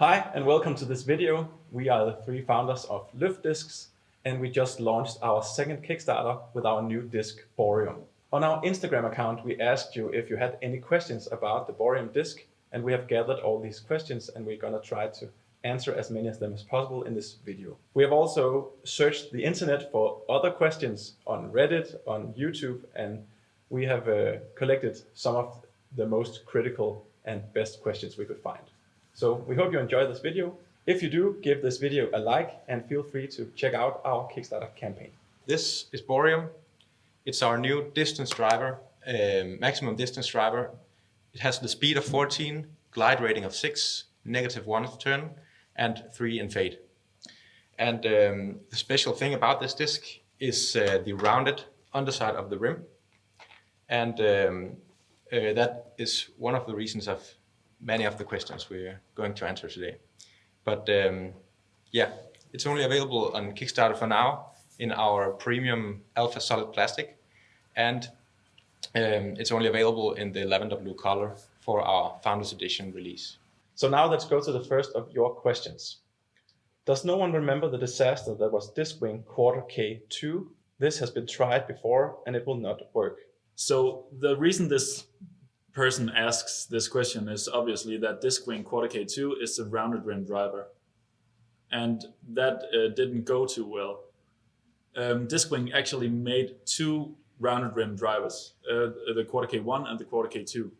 Hi and welcome to this video. We are the three founders of Løft discs and we just launched our second Kickstarter with our new disc Bohrium. On our Instagram account we asked you if you had any questions about the Bohrium disc, and we have gathered all these questions and we're gonna try to answer as many of them as possible in this video. We have also searched the internet for other questions on Reddit, on YouTube, and we have collected some of the most critical and best questions we could find. So we hope you enjoy this video. If you do, give this video a like and feel free to check out our Kickstarter campaign. This is Bohrium. It's our new distance driver, maximum distance driver. It has the speed of 14, glide rating of 6, -1 at turn, and 3 in fade. And the special thing about this disc is the rounded underside of the rim. And that is one of the reasons of many of the questions we're going to answer today. But yeah, it's only available on Kickstarter for now in our premium alpha solid plastic, and it's only available in the lavender blue color for our Founders Edition release. So now let's go to the first of your questions. Does no one remember the disaster that was Discwing Quarter K2? This has been tried before and it will not work. So the reason this person asks this question is obviously that Discwing Quarter K2 is a rounded rim driver, and that didn't go too well. Discwing actually made two rounded rim drivers, the Quarter K1 and the Quarter K2.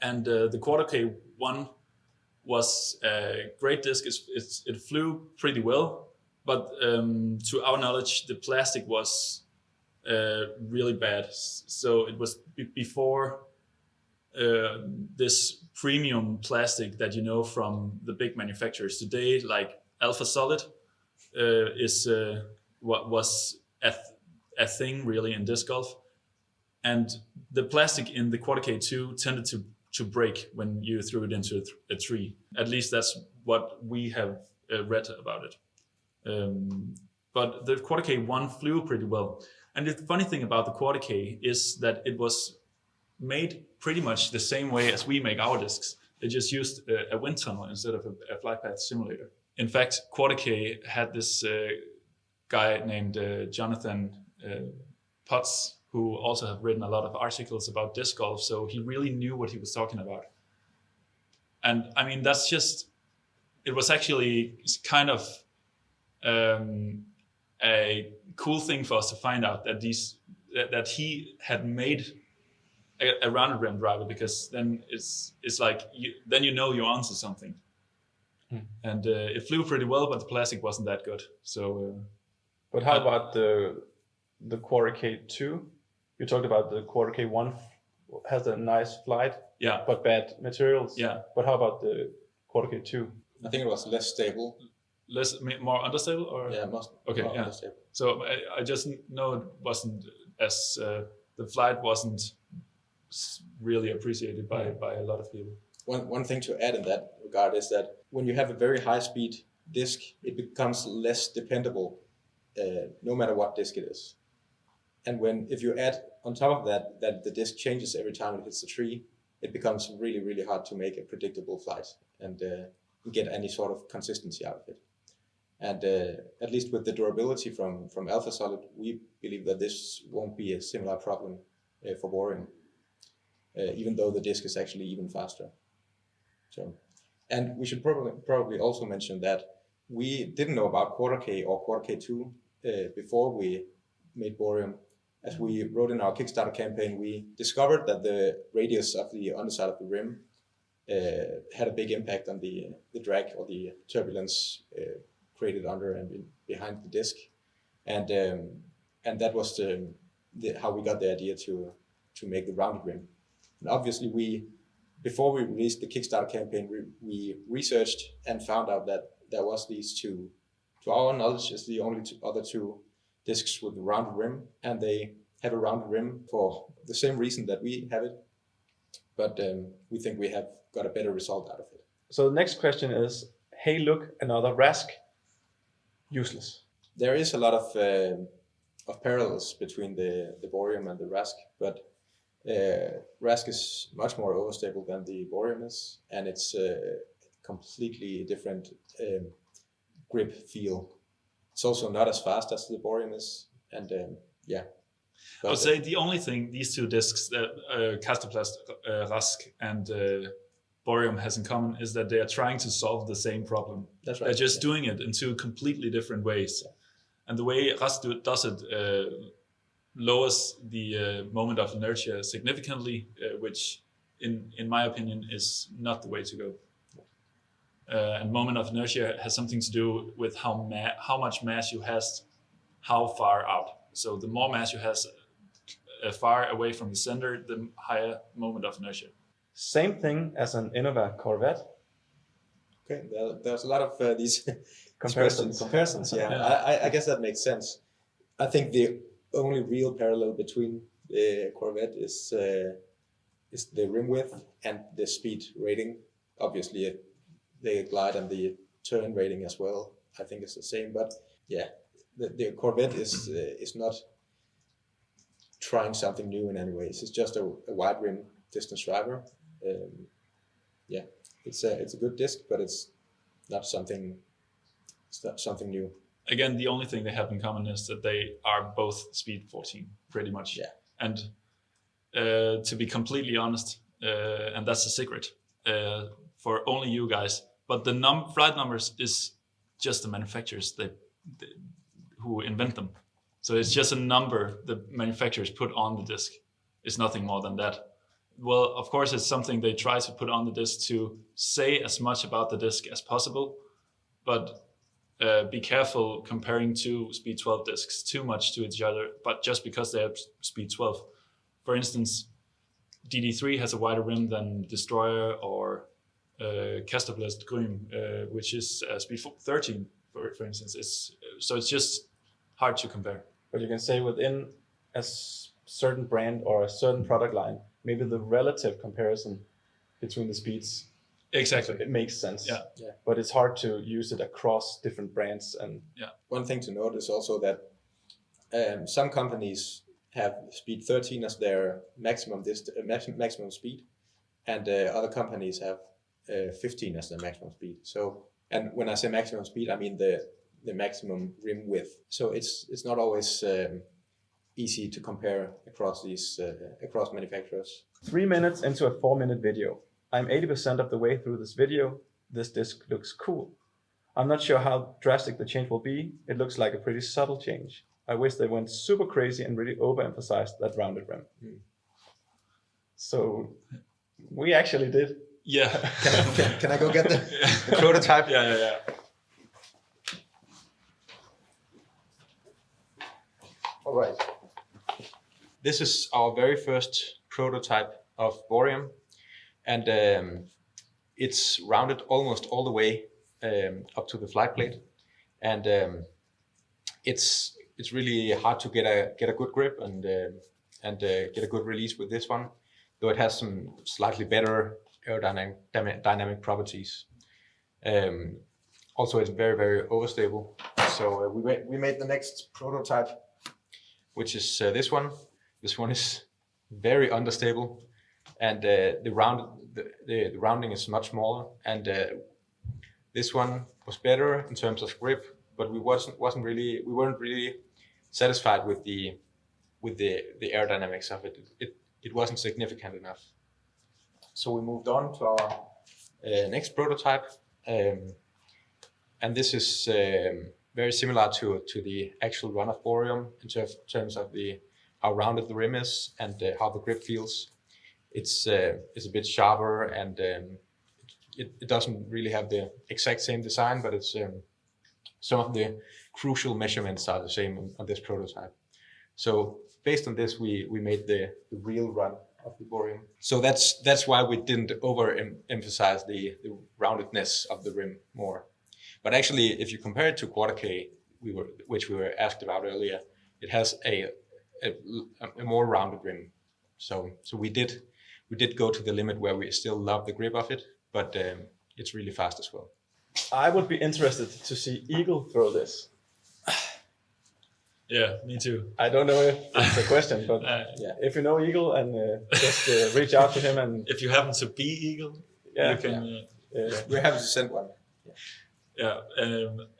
And the Quarter K1 was a great disc. It flew pretty well, but to our knowledge, the plastic was really bad. So it was before this premium plastic that you know from the big manufacturers today, like Alpha Solid, is what was a thing really in disc golf. And the plastic in the Quarter K2 tended to break when you threw it into a tree. At least that's what we have read about it. But the Quarter K1 flew pretty well. And the funny thing about the Quarter K is that it was made pretty much the same way as we make our discs. They just used a wind tunnel instead of a flight path simulator. In fact, Quarter K had this guy named Jonathan Potts, who also have written a lot of articles about disc golf, so he really knew what he was talking about. And I mean, it was actually kind of a cool thing for us to find out that he had made a rounded rim driver, because then it's like then you know you're onto something. And it flew pretty well, but the plastic wasn't that good. So, but how about the Quarter K2? You talked about the Quarter K1 has a nice flight, yeah, but bad materials. Yeah. But how about the Quarter K2? I think it was less stable. More understable, or Yeah, okay, more yeah. understable. So I just know it wasn't as the flight wasn't really appreciated by a lot of people. One thing to add in that regard is that when you have a very high speed disc, it becomes less dependable, no matter what disc it is. And if you add on top of that the disc changes every time it hits the tree, it becomes really, really hard to make a predictable flight and get any sort of consistency out of it. And at least with the durability from Alpha Solid, we believe that this won't be a similar problem for Bohrium, even though the disc is actually even faster. So, and we should probably also mention that we didn't know about Quarter K or Quarter K2 before we made Bohrium. As we wrote in our Kickstarter campaign, we discovered that the radius of the underside of the rim had a big impact on the drag or the turbulence created under and behind the disc, and that was how we got the idea to make the rounded rim. And obviously, before we released the Kickstarter campaign, we researched and found out that there was these two, to our knowledge, is the only other two discs with a rounded rim, and they have a rounded rim for the same reason that we have it, but we think we have got a better result out of it. So the next question is, hey look, another Rask. Useless. There is a lot of parallels between the Bohrium and the Rask, but Rask is much more overstable than the Bohrium is, and it's completely different grip feel. It's also not as fast as the Bohrium is, and yeah. I would say the only thing these two discs, Castoplast Rask and Bohrium, has in common is that they are trying to solve the same problem. That's right. They're just doing it in two completely different ways. Yeah. And the way Rask does it lowers the moment of inertia significantly, which in my opinion is not the way to go. And moment of inertia has something to do with how much mass you has, how far out. So the more mass you has far away from the center, the higher moment of inertia. Same thing as an Innova Corvette. Okay, there's a lot of these comparisons. Yeah, Yeah. I guess that makes sense. I think the only real parallel between the Corvette is the rim width and the speed rating. Obviously, the glide and the turn rating as well, I think it's the same. But yeah, the Corvette is not trying something new in any ways. It's just a wide rim distance driver. Yeah, it's a good disc, but it's not something new. Again, the only thing they have in common is that they are both speed 14, pretty much. Yeah. And to be completely honest, and that's a secret for only you guys, but the flight numbers is just the manufacturers who invent them. So it's just a number the manufacturers put on the disc. It's nothing more than that. Well, of course, it's something they try to put on the disc to say as much about the disc as possible, but be careful comparing two speed 12 discs too much to each other, but just because they have speed 12. For instance, DD3 has a wider rim than Destroyer or Castoplast Bohrium, which is speed 13, for instance. It's just hard to compare. But you can say within a certain brand or a certain product line, maybe the relative comparison between the speeds, exactly, it makes sense. Yeah. But it's hard to use it across different brands. And one thing to note is also that some companies have speed 13 as their maximum speed, and other companies have 15 as their maximum speed. So, and when I say maximum speed, I mean the maximum rim width. So it's not always easy to compare across across manufacturers. 3 minutes into a 4-minute video. I'm 80% of the way through this video. This disc looks cool. I'm not sure how drastic the change will be. It looks like a pretty subtle change. I wish they went super crazy and really overemphasized that rounded rim. So we actually did. Yeah. Can I go get the prototype? Yeah. All right. This is our very first prototype of Bohrium, and it's rounded almost all the way up to the flight plate, and it's really hard to get a good grip and get a good release with this one, though it has some slightly better aerodynamic properties. Also, it's very, very overstable. So we made the next prototype, which is this one. This one is very understable, and the rounding is much smaller. And this one was better in terms of grip, but we weren't really satisfied with the aerodynamics of it. It wasn't significant enough. So we moved on to our next prototype, and this is very similar to the actual run of Bohrium in terms of how rounded the rim is and how the grip feels. It's a bit sharper, and it doesn't really have the exact same design, but it's some of the crucial measurements are the same on this prototype. So based on this, we made the real run of the Bohrium. So that's why we didn't emphasize the roundedness of the rim more. But actually, if you compare it to Quarter K, which we were asked about earlier, it has a more rounded rim. So we did go to the limit where we still love the grip of it, but it's really fast as well. I would be interested to see Eagle throw this. Yeah, me too. I don't know if it's a question, but if you know Eagle, and just reach out to him. And if you happen to be Eagle, you can We're happy to send one. Yeah,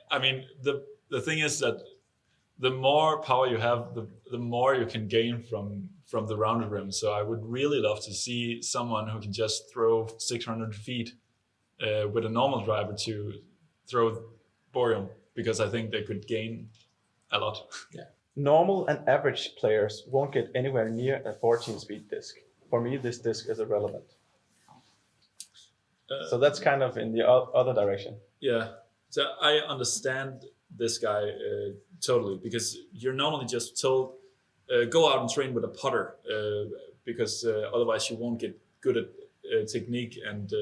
I mean the thing is that the more power you have, the more you can gain from the rounded rim. So I would really love to see someone who can just throw 600 feet with a normal driver to throw Bohrium, because I think they could gain a lot. Yeah. Normal and average players won't get anywhere near a 14-speed disc. For me, this disc is irrelevant. So that's kind of in the other direction. Yeah, so I understand this guy totally, because you're normally just told go out and train with a putter, because otherwise you won't get good at technique, and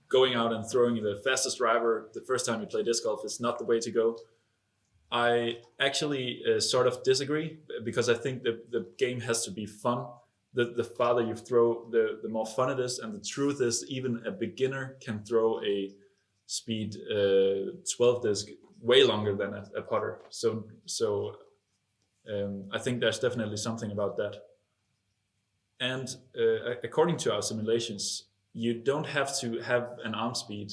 going out and throwing the fastest driver the first time you play disc golf is not the way to go. I actually sort of disagree, because I think the game has to be fun. The farther you throw, the more fun it is. And the truth is, even a beginner can throw a speed 12 disc way longer than a putter. So I think there's definitely something about that. And according to our simulations, you don't have to have an arm speed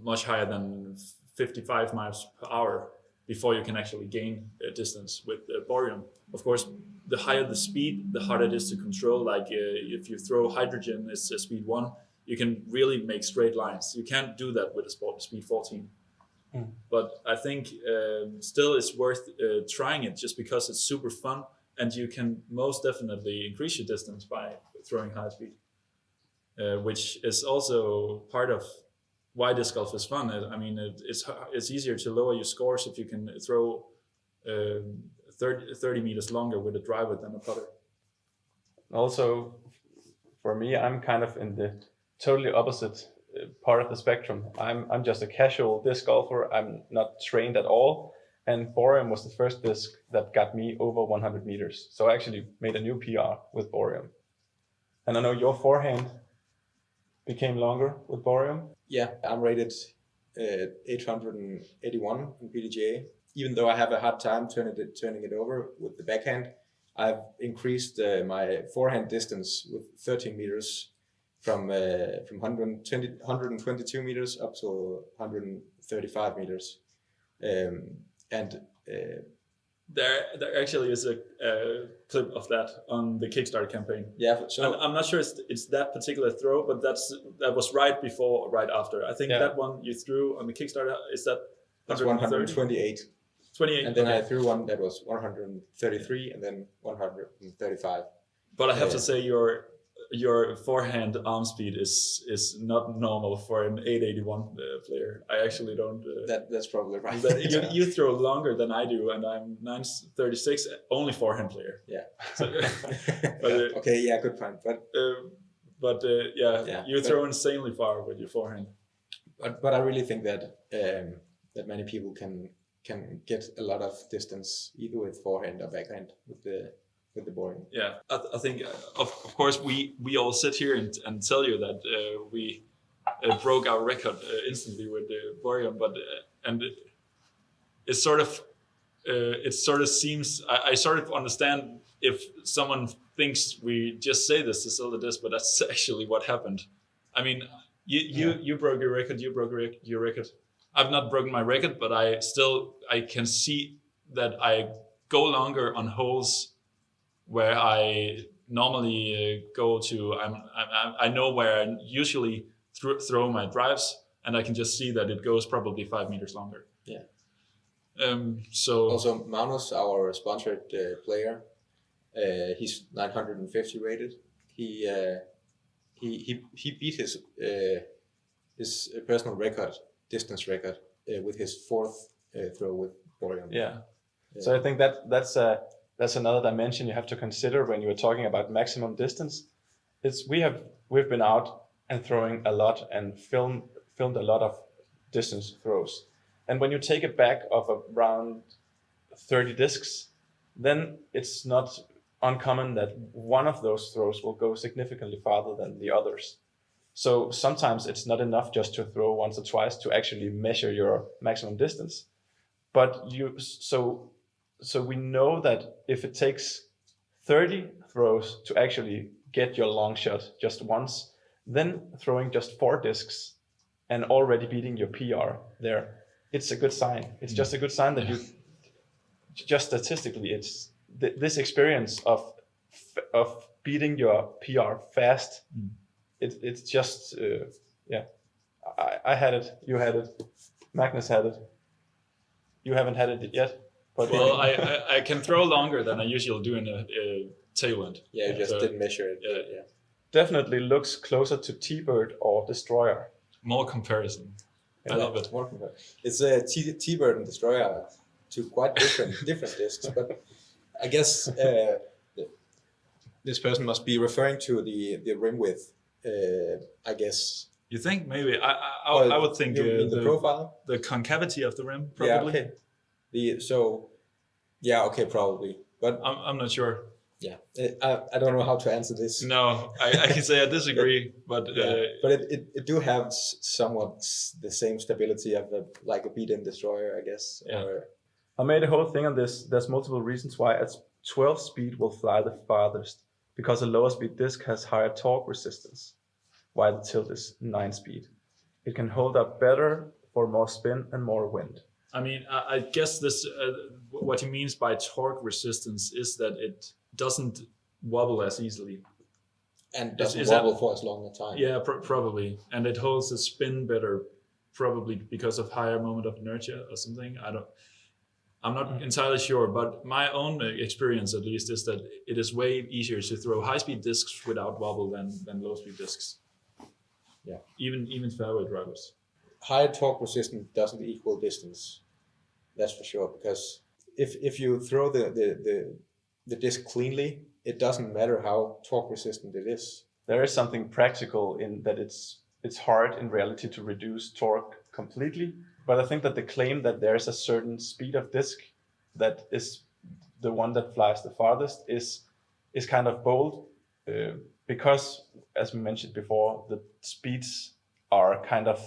much higher than 55 miles per hour before you can actually gain distance with Bohrium. Of course, the higher the speed, the harder it is to control. Like if you throw hydrogen, it's speed 1, you can really make straight lines. You can't do that with a speed 14. But I think still it's worth trying it, just because it's super fun, and you can most definitely increase your distance by throwing high speed, which is also part of why disc golf is fun. I mean, it's easier to lower your scores if you can throw 30 meters longer with a driver than a putter. Also, for me, I'm kind of in the totally opposite part of the spectrum. I'm just a casual disc golfer. I'm not trained at all. And Bohrium was the first disc that got me over 100 meters. So I actually made a new PR with Bohrium. And I know your forehand became longer with Bohrium. Yeah, I'm rated 881 in PDGA. Even though I have a hard time turning it over with the backhand, I've increased my forehand distance with 13 meters from 122 meters up to 135 meters. There actually is a clip of that on the Kickstarter campaign. Yeah, so I'm not sure it's that particular throw, but that was right before or right after. I think that one you threw on the Kickstarter, is that 128. 28. And then I threw one that was 133 and then 135. But I have to say your forehand arm speed is not normal for an 881 player. I actually don't. That's probably right. You throw longer than I do, and I'm 936, only forehand player. Yeah. So, okay. Yeah. Good point. But you throw insanely far with your forehand. But I really think that that many people can get a lot of distance either with forehand or backhand with the Bohrium. Yeah, I think of course we all sit here and tell you that we broke our record instantly with the Bohrium, but it sort of seems I sort of understand if someone thinks we just say this to sell the disc, but that's actually what happened. I mean, you broke your record, you broke your record. I've not broken my record, but I can see that I go longer on holes where I normally go to. I know where I usually throw my drives, and I can just see that it goes probably 5 meters longer. Yeah. So also Manos, our sponsored player, he's 950 rated. He beat his personal record, distance record, with his fourth throw with Bohrium. Yeah. So I think that's another dimension you have to consider when you're talking about maximum distance. We've been out and throwing a lot and filmed a lot of distance throws. And when you take a bag of around 30 discs, then it's not uncommon that one of those throws will go significantly farther than the others. So sometimes it's not enough just to throw once or twice to actually measure your maximum distance. But so we know that if it takes 30 throws to actually get your long shot just once, then throwing just 4 discs and already beating your PR there, it's a good sign. It's just a good sign that you, just statistically, it's this experience of beating your PR fast. It's just yeah. I had it. You had it. Magnus had it. You haven't had it yet. But Well, I can throw longer than I usually do in a tailwind. Yeah, you just didn't measure it. Yeah. Definitely looks closer to TBird or Destroyer. More comparison. I love it. More comparison. It's a TBird and Destroyer, two quite different discs. But I guess this person must be referring to the rim width. I guess. You think maybe I would think the profile, the concavity of the rim, probably. Yeah, okay. Probably, but I'm not sure. Yeah, I don't know how to answer this. No, I can say I disagree, but but it do have somewhat the same stability of like a beat-in Destroyer, I guess. Yeah. I made a whole thing on this. There's multiple reasons why at 12 speed will fly the farthest, because a lower speed disc has higher torque resistance, while the tilt is 9 speed. It can hold up better for more spin and more wind. I mean, I guess this what he means by torque resistance is that it doesn't wobble as easily. And doesn't wobble for as long a time. Yeah, probably. And it holds the spin better, probably because of higher moment of inertia or something. I'm not entirely sure, but my own experience, at least, is that it is way easier to throw high-speed discs without wobble than low-speed discs. Yeah. Even fairway drivers. High torque resistance doesn't equal distance. That's for sure. Because if you throw the disc cleanly, it doesn't matter how torque resistant it is. There is something practical in that it's hard in reality to reduce torque completely. But I think that the claim that there's a certain speed of disc that is the one that flies the farthest is kind of bold, because, as we mentioned before, the speeds are kind of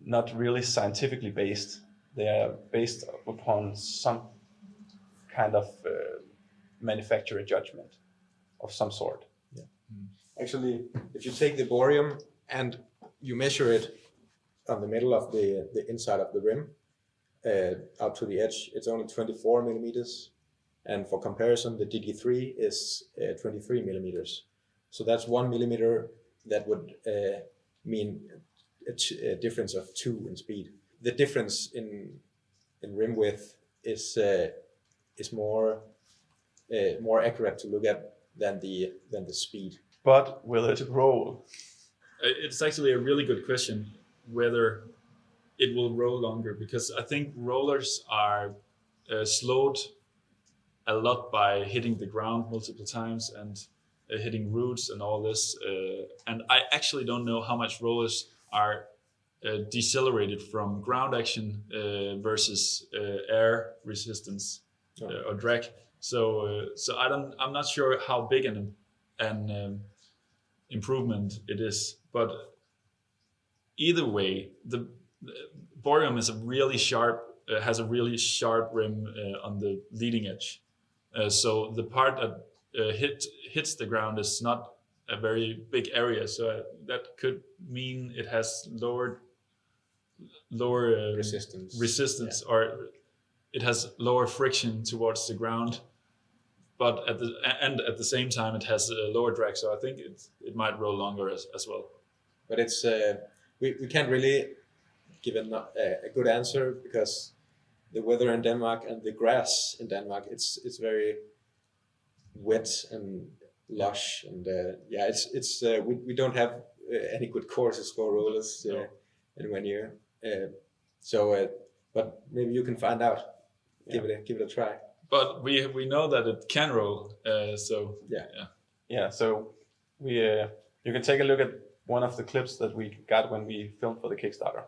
not really scientifically based. They are based upon some kind of manufacturer judgment of some sort. Yeah. Actually, if you take the Bohrium and you measure it on the middle of the inside of the rim, out to the edge, it's only 24 millimeters. And for comparison, the DD3 is 23 millimeters. So that's 1 millimeter that would mean a difference of 2 in speed. The difference in rim width is more accurate to look at than the speed. But will it roll? It's actually a really good question whether it will roll longer, because I think rollers are slowed a lot by hitting the ground multiple times and hitting roots and all this. And I actually don't know how much rollers are decelerated from ground action versus air resistance or drag. So I'm not sure how big an improvement it is, but either way, the Bohrium is has a really sharp rim on the leading edge. So the part that hits the ground is not a very big area. So that could mean it has lower resistance, yeah. Or it has lower friction towards the ground. But at the same time, it has a lower drag. So I think it might roll longer as well. But it's we can't really give a good answer, because the weather in Denmark and the grass in Denmark, it's very wet and lush, and we don't have any good courses for rollers in 1 year. But maybe you can find out. Give it a try. But we know that it can roll. So So you can take a look at one of the clips that we got when we filmed for the Kickstarter.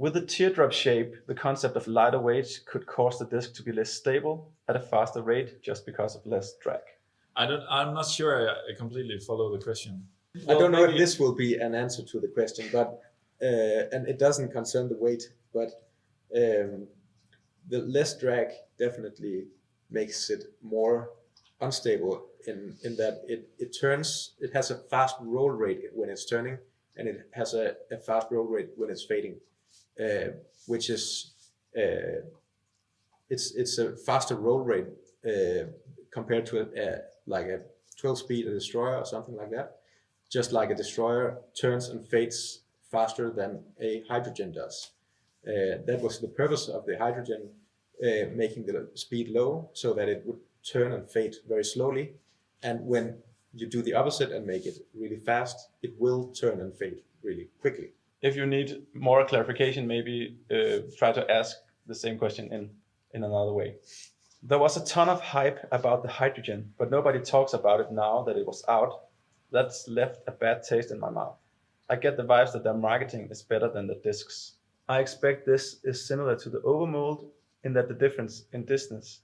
With the teardrop shape, the concept of lighter weight could cause the disk to be less stable at a faster rate just because of less drag. I'm not sure I completely follow the question. I don't know if this will be an answer to the question, but and it doesn't concern the weight, but the less drag definitely makes it more unstable in that it turns. It has a fast roll rate when it's turning, and it has a fast roll rate when it's fading, which is it's a faster roll rate compared to like a 12-speed destroyer or something like that. Just like a destroyer turns and fades faster than a hydrogen does. That was the purpose of the hydrogen, making the speed low so that it would turn and fade very slowly. And when you do the opposite and make it really fast, it will turn and fade really quickly. If you need more clarification, maybe try to ask the same question in another way. There was a ton of hype about the hydrogen, but nobody talks about it now that it was out. That's left a bad taste in my mouth. I get the vibes that their marketing is better than the discs. I expect this is similar to the overmold in that the difference in distance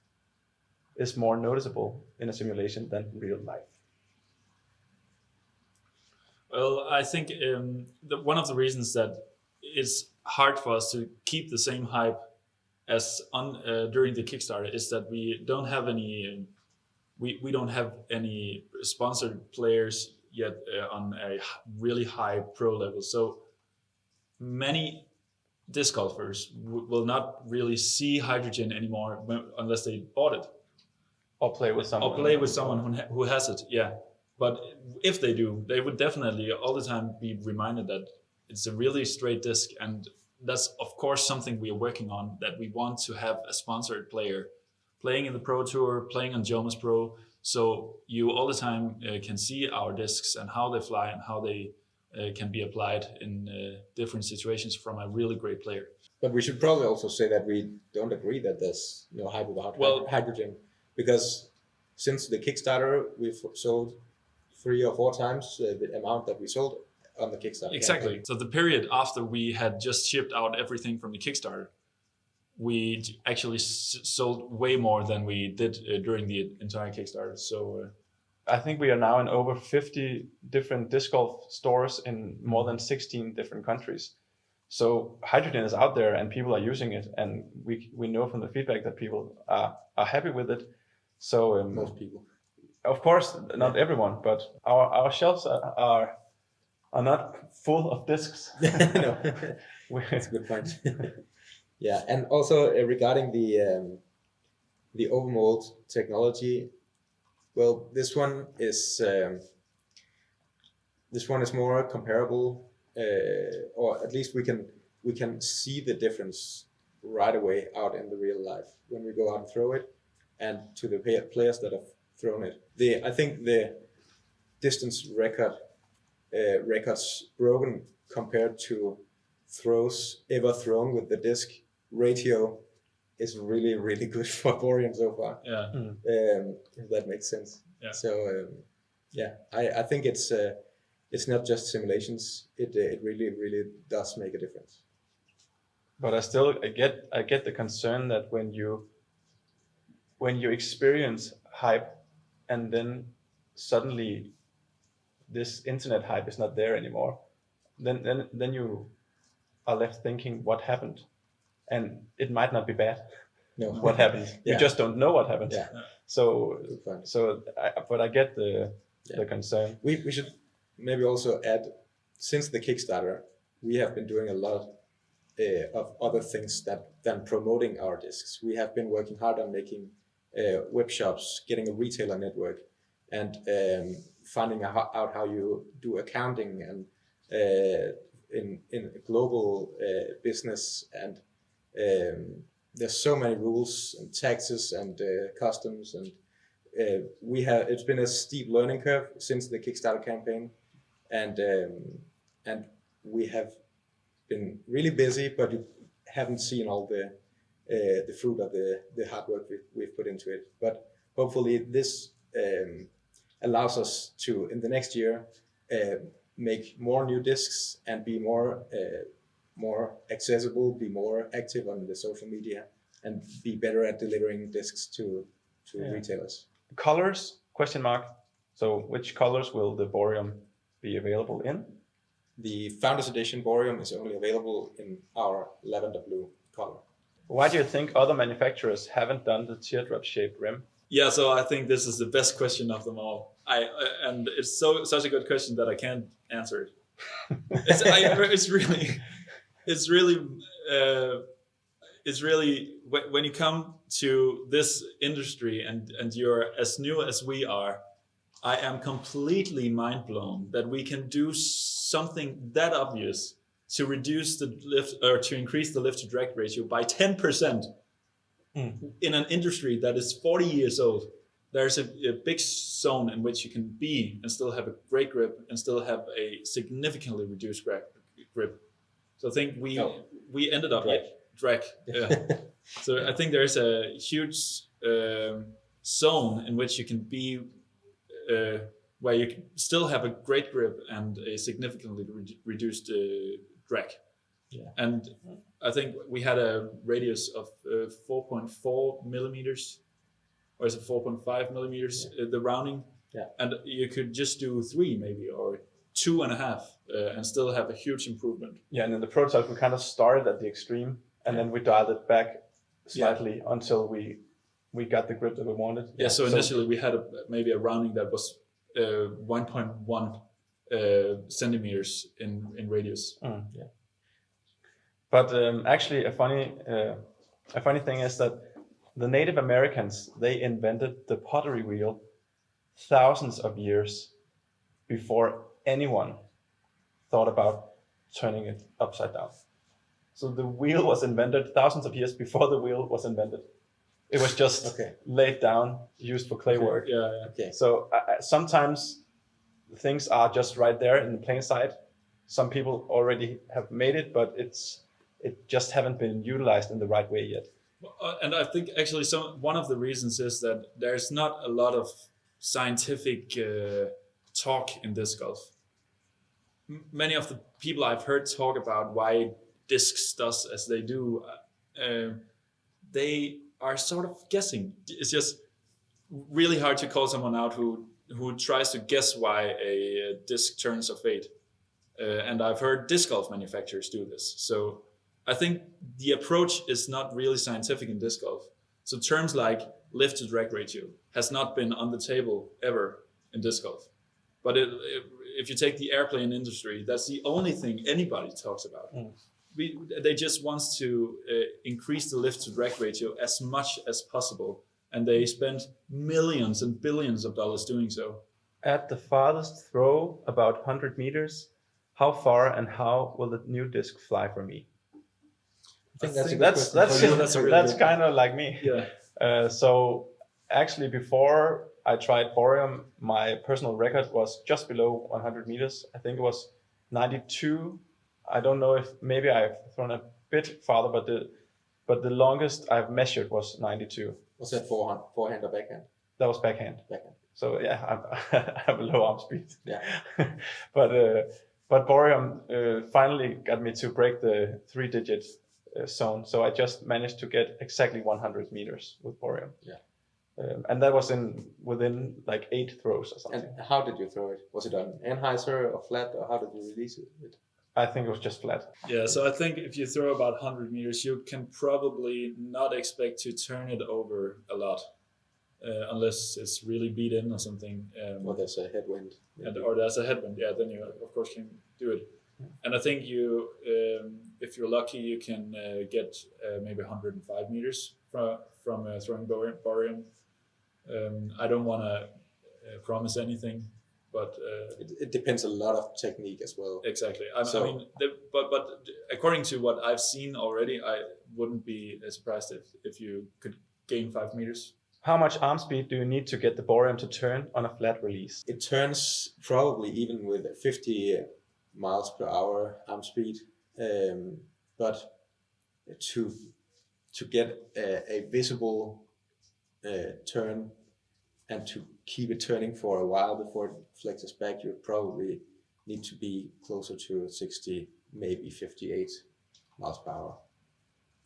is more noticeable in a simulation than in real life. Well, I think one of the reasons that it's hard for us to keep the same hype as during the Kickstarter is that we don't have any we don't have any sponsored players yet on a really high pro level. So many disc golfers will not really see hydrogen anymore unless they bought it Or play with someone. or play with someone who has it. Yeah, but if they do, they would definitely all the time be reminded that it's a really straight disc, and that's of course something we are working on, that we want to have a sponsored player playing in the Pro Tour, playing on Jomas Pro, so you all the time can see our discs and how they fly and how they can be applied in different situations from a really great player. But we should probably also say that we don't agree that there's no hype about hydrogen, because since the Kickstarter, we've sold 3 or 4 times the amount that we sold on the Kickstarter. Exactly. campaign. So the period after we had just shipped out everything from the Kickstarter, we actually sold way more than we did during the entire Kickstarter. So I think we are now in over 50 different disc golf stores in more than 16 different countries. So hydrogen is out there and people are using it, and we know from the feedback that people are happy with it. So Most people. Of course, not everyone, but our shelves are not full of discs. No, that's a good point. Yeah, and also regarding the overmold technology, well, this one is more comparable, or at least we can see the difference right away out in the real life when we go out and throw it, and to the players that have thrown it. I think the distance records broken compared to throws ever thrown with the disc ratio is really, really good for Bohrium so far. yeah, If that makes sense. Yeah. So I think it's not just simulations. It really, really does make a difference. But I get the concern that when you experience hype and then suddenly this internet hype is not there anymore, then you are left thinking what happened, and it might not be bad. No, What happened? Yeah. You just don't know what happened. Yeah. So Good point. but I get the concern. We should maybe also add, since the Kickstarter, we have been doing a lot of other things than promoting our discs. We have been working hard on making web shops, getting a retailer network, and finding out how you do accounting and in global business. And there's so many rules and taxes and customs, and it's been a steep learning curve since the Kickstarter campaign, and we have been really busy, but you haven't seen all the fruit of the hard work we've put into it. But hopefully this allows us to, in the next year, make more new discs and be more more accessible, be more active on the social media, and be better at delivering discs to retailers. Colors? Question mark. So which colors will the Bohrium be available in? The Founders Edition Bohrium is only available in our lavender blue color. Why do you think other manufacturers haven't done the teardrop-shaped rim? Yeah, so I think this is the best question of them all. And it's such a good question that I can't answer it. It's really when you come to this industry and you're as new as we are, I am completely mind blown that we can do something that obvious to reduce the lift or to increase the lift to drag ratio by 10%. In an industry that is 40 years old. There's a big zone in which you can be and still have a great grip and still have a significantly reduced grip. So I think we ended up drag. Yeah. So I think there's a huge zone in which you can be where you can still have a great grip and a significantly reduced drag. Yeah. And I think we had a radius of 4.4 millimeters, or is it 4.5 millimeters, the rounding? Yeah. And you could just do 3 maybe, or 2.5, and still have a huge improvement. Yeah, and in the prototype, we kind of started at the extreme, and then we dialed it back slightly until we got the grip that we wanted. Yeah, so initially we had maybe a rounding that was 1.1 centimeters in radius. Yeah. But actually, a funny thing is that the Native Americans, they invented the pottery wheel thousands of years before anyone thought about turning it upside down. So the wheel was invented thousands of years before the wheel was invented. It was just laid down, used for clay work. Yeah. Okay. So sometimes things are just right there in the plain sight. Some people already have made it, but it just haven't been utilized in the right way yet. And I think actually one of the reasons is that there's not a lot of scientific talk in disc golf. Many of the people I've heard talk about why discs does as they do, they are sort of guessing. It's just really hard to call someone out who tries to guess why a disc turns or fade. And I've heard disc golf manufacturers do this. So I think the approach is not really scientific in disc golf. So terms like lift to drag ratio has not been on the table ever in disc golf. But if you take the airplane industry, that's the only thing anybody talks about. They just want to increase the lift to drag ratio as much as possible. And they spend millions and billions of dollars doing so. At the farthest throw, about 100 meters, how far and how will the new disc fly for me? I think that's kind of like me. Yeah. So actually, before I tried Bohrium, my personal record was just below 100 meters. I think it was 92. I don't know if maybe I've thrown a bit farther, but the longest I've measured was 92. Was that forehand or backhand? That was backhand. Backhand. So yeah, I have a low arm speed. Yeah. But Bohrium finally got me to break the 3-digit zone. So I just managed to get exactly 100 meters with Bohrium. Yeah. And that was within like 8 throws or something. And how did you throw it? Was it on Anheuser or flat, or how did you release it? I think it was just flat. Yeah, so I think if you throw about 100 meters, you can probably not expect to turn it over a lot, unless it's really beat in or something. Or there's a headwind. Or there's a headwind, yeah, then you of course can do it. And I think you, if you're lucky, you can get maybe 105 meters from throwing Bohrium. I don't want to promise anything, but it depends a lot of technique as well. Exactly. But according to what I've seen already, I wouldn't be surprised if you could gain 5 meters. How much arm speed do you need to get the Bohrium to turn on a flat release? It turns probably even with 50 miles per hour arm speed, but to get a visible turn and to keep it turning for a while before it flexes back, you probably need to be closer to 60, maybe 58. miles per hour.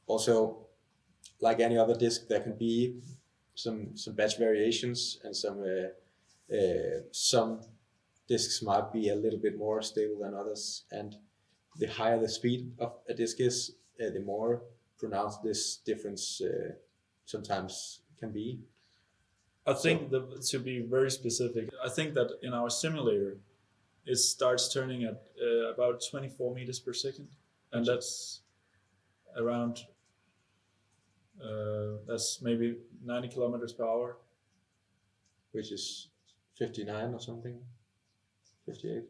Also, like any other disc, there can be some batch variations, and some discs might be a little bit more stable than others. And the higher the speed of a disc is, the more pronounced this difference sometimes can be. I think to be very specific, I think that in our simulator, it starts turning at about 24 meters per second, and that's around that's maybe 90 kilometers per hour, which is 59 or something, 58.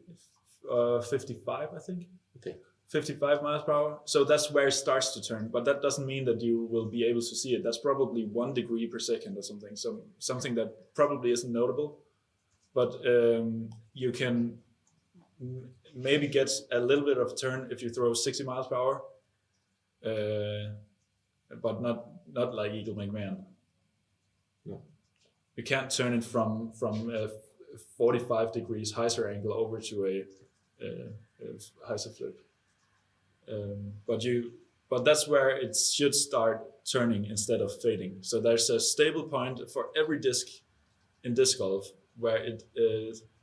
55, I think. Okay. 55 miles per hour. So that's where it starts to turn, but that doesn't mean that you will be able to see it. That's probably 1 degree per second or something. So something that probably isn't notable, but you can maybe get a little bit of turn if you throw 60 miles per hour, but not like Eagle McMahon. No. You can't turn it from a 45 degrees hyzer angle over to a hyzer flip. But that's where it should start turning instead of fading. So there's a stable point for every disc in disc golf where it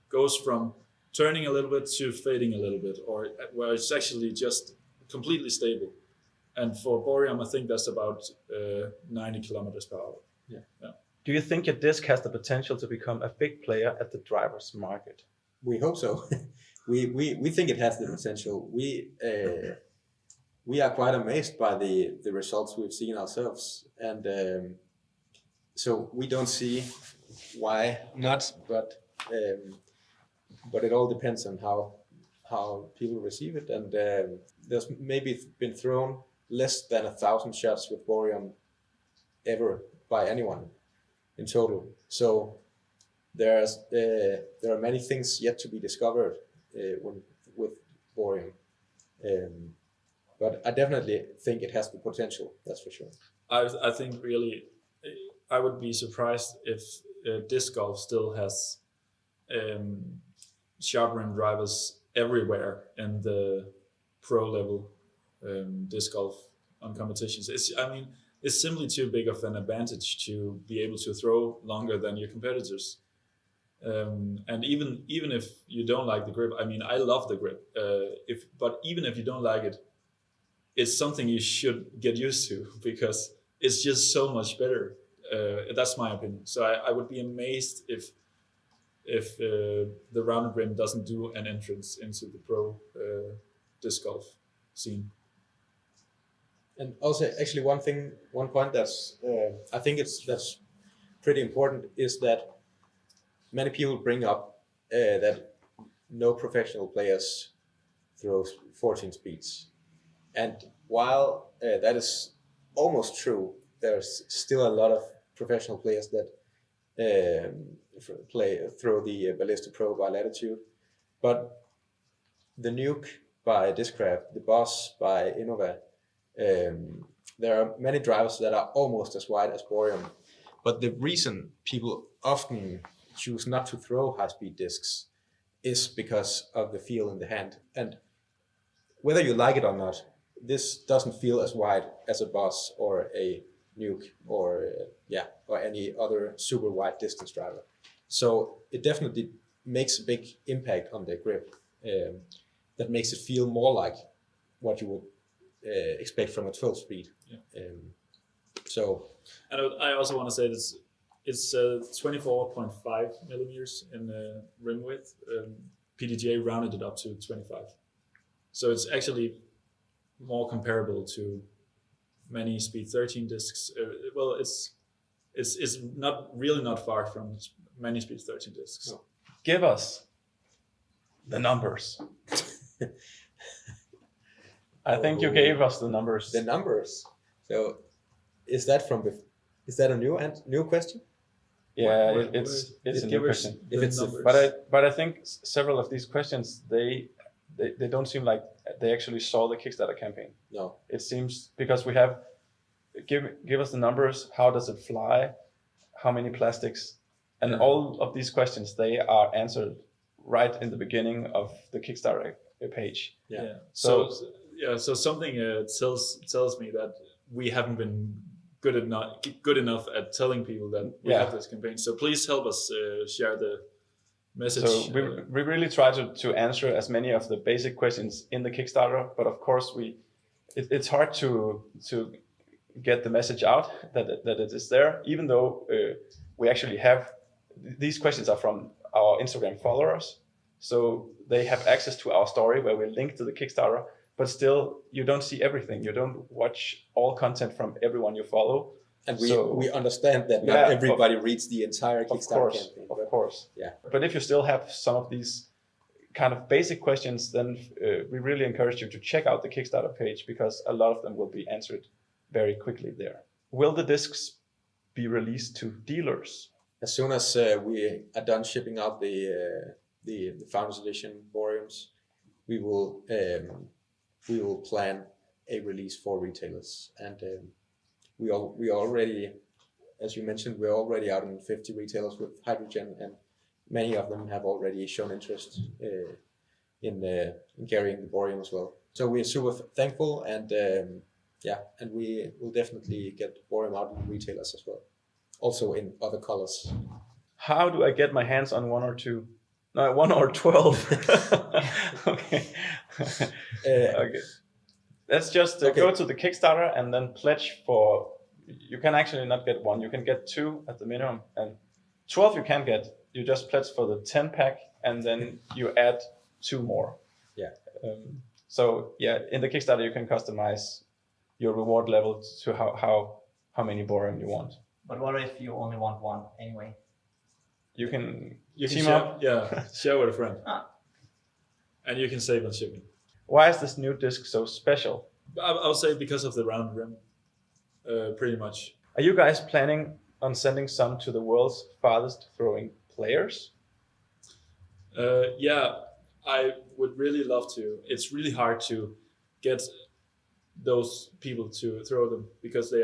goes from turning a little bit to fading a little bit, or where it's actually just completely stable. And for Bohrium, I think that's about 90 kilometers per hour. Yeah. Do you think your disc has the potential to become a big player at the drivers' market? We hope so. we think it has the potential. We are quite amazed by the results we've seen ourselves, and so we don't see why not. But it all depends on how people receive it, and there's maybe been thrown less than 1,000 shots with Bohrium ever by anyone in total. So there are many things yet to be discovered with Bohrium. But I definitely think it has the potential, that's for sure. I think really, I would be surprised if disc golf still has sharp rim drivers everywhere in the pro level disc golf on competitions. It's simply too big of an advantage to be able to throw longer than your competitors. And even if you don't like the grip, I love the grip. But even if you don't like it, it's something you should get used to because it's just so much better. That's my opinion. So I would be amazed if the rounded rim doesn't do an entrance into the pro disc golf scene. And also, actually, one point that's I think that's pretty important is that many people bring up that no professional players throw 14 speeds. And while that is almost true, there's still a lot of professional players that throw the Ballista Pro by Latitude. But the Nuke by Discraft, the Boss by Innova, there are many drivers that are almost as wide as Bohrium. But the reason people often choose not to throw high-speed discs is because of the feel in the hand. And whether you like it or not, this doesn't feel as wide as a Boss or a Nuke or any other super wide distance driver. So it definitely makes a big impact on the grip. That makes it feel more like what you would expect from a 12 speed. Yeah. And I also want to say this. It's 24.5 millimeters in rim width. PDGA rounded it up to 25. So it's actually more comparable to many Speed 13 discs. It's not far from many Speed 13 discs. No. Give us the numbers. I think you gave us the numbers. The numbers. So is that a new question? Yeah, it's a new question. If it's but I think several of these questions they don't seem like they actually saw the Kickstarter campaign. No. It seems because we have give us the numbers. How does it fly? How many plastics? And all of these questions they are answered right in the beginning of the Kickstarter page. Yeah. So something tells me that we haven't been good enough at telling people that we have this campaign. So please help us share the message. So we really try to answer as many of the basic questions in the Kickstarter, but of course it's hard to get the message out that it is there, even though we actually have these questions are from our Instagram followers, so they have access to our story where we link to the Kickstarter, but still you don't see everything. You don't watch all content from everyone you follow. And we understand that not everybody reads the entire Kickstarter campaign. Of course. Yeah. But if you still have some of these kind of basic questions, then we really encourage you to check out the Kickstarter page, because a lot of them will be answered very quickly there. Will the discs be released to dealers? As soon as we are done shipping out the Founders Edition Bohriums, we will plan a release for retailers, and we already, as you mentioned, we're already out in 50 retailers with hydrogen, and many of them have already shown interest in carrying the Bohrium as well. So we're super thankful, and and we will definitely get Bohrium out in retailers as well, also in other colors. How do I get my hands on 1 or 2? No, 1 or 12. Okay. Okay. Let's just go to the Kickstarter and then pledge for. You can actually not get 1. You can get 2 at the minimum, and 12 you can get. You just pledge for the 10 pack, and then you add 2 more. Yeah. So in the Kickstarter you can customize your reward level to how many Bohrium you want. But what if you only want 1 anyway? You can team share, up. Yeah, share with a friend. And you can save on shipping. Why is this new disc so special? I'll say because of the round rim, pretty much. Are you guys planning on sending some to the world's farthest throwing players? I would really love to. It's really hard to get those people to throw them, because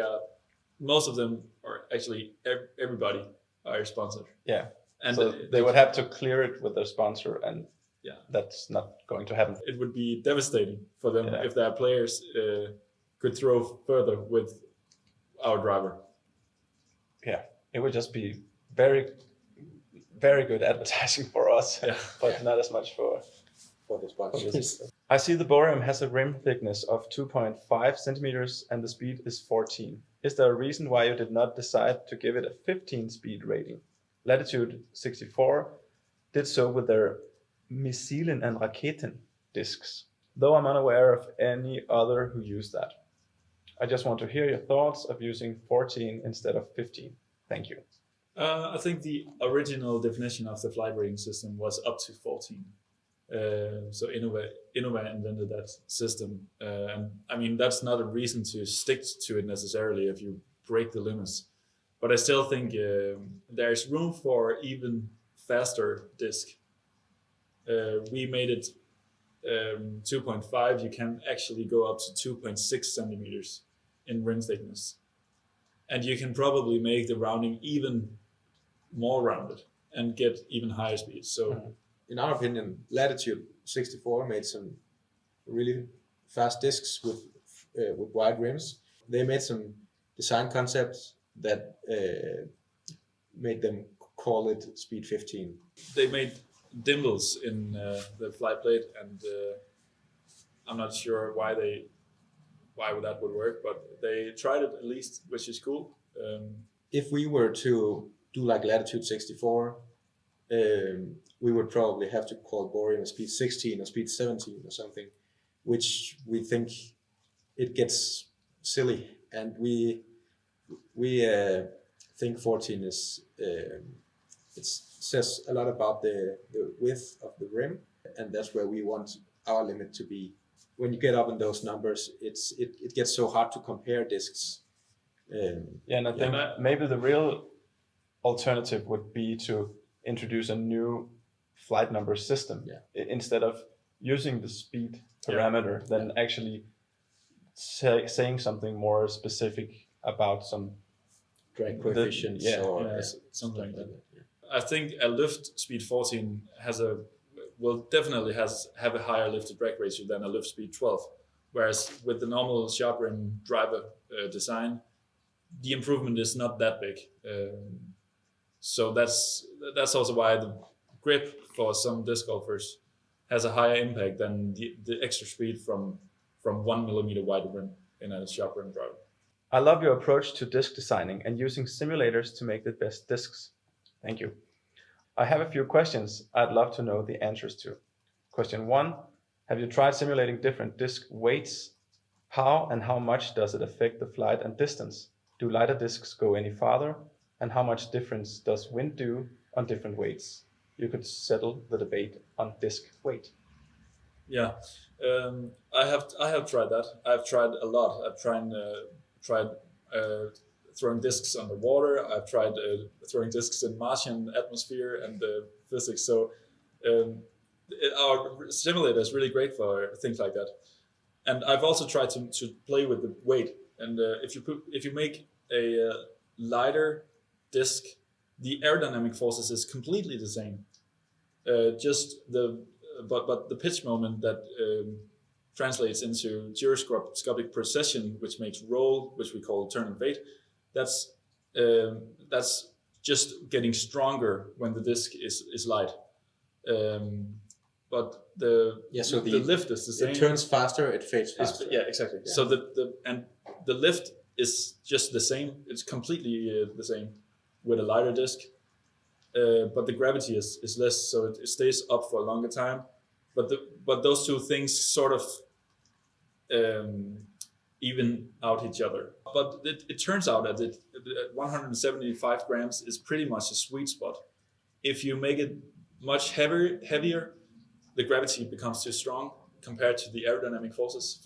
most of them, or actually everybody, are sponsored. Yeah. And so they would have to clear it with their sponsor, and that's not going to happen. It would be devastating for them if their players could throw further with our driver. Yeah, it would just be very, very good advertising for us, but not as much for the sponsors. I see the Bohrium has a rim thickness of 2.5 centimeters and the speed is 14. Is there a reason why you did not decide to give it a 15 speed rating? Latitude 64 did so with their Missilen and Raketen discs, though I'm unaware of any other who use that. I just want to hear your thoughts of using 14 instead of 15. Thank you. I think the original definition of the flight rating system was up to 14. So Innova invented that system, and I mean that's not a reason to stick to it necessarily if you break the limits. But I still think there's room for even faster disc. We made it 2.5. You can actually go up to 2.6 centimeters in rim thickness, and you can probably make the rounding even more rounded and get even higher speeds. So. In our opinion, Latitude 64 made some really fast discs with wide rims. They made some design concepts that made them call it Speed 15. They made dimples in the flight plate, and I'm not sure why that would work, but they tried it at least, which is cool. If we were to do like Latitude 64, we would probably have to call Bohrium a speed 16 or speed 17 or something, which we think it gets silly, and we think 14 is it says a lot about the width of the rim, and that's where we want our limit to be. When you get up in those numbers, it gets so hard to compare discs. And I think maybe the real alternative would be to introduce a new flight number system instead of using the speed parameter, then actually saying something more specific about some drag coefficients or something like that. I think a Løft speed 14 will definitely have a higher lift to drag ratio than a Løft speed 12, Whereas with the normal sharp rim driver design, the improvement is not that big. So that's also why the grip for some disc golfers has a higher impact than the extra speed from 1 millimeter wider rim in a sharp rim driver. I love your approach to disc designing and using simulators to make the best discs. Thank you. I have a few questions I'd love to know the answers to. Question 1. Have you tried simulating different disc weights? How and how much does it affect the flight and distance? Do lighter discs go any farther? And how much difference does wind do on different weights? You could settle the debate on disc weight. Yeah, I have tried that. I've tried a lot. I've tried throwing discs underwater. I've tried throwing discs in Martian atmosphere and physics. So our simulator is really great for things like that. And I've also tried to play with the weight. And if you make a lighter disc, the aerodynamic forces is completely the same. But the pitch moment that translates into gyroscopic precession, which makes roll, which we call turn and fade, that's just getting stronger when the disc is light. But the lift is the same. It turns faster, it fades faster. Yeah, exactly. Yeah. So the lift is just the same. It's completely the same with a lighter disc. But the gravity is less, so it stays up for a longer time. But those two things sort of even out each other. But it turns out that 175 grams is pretty much a sweet spot. If you make it much heavier, the gravity becomes too strong compared to the aerodynamic forces,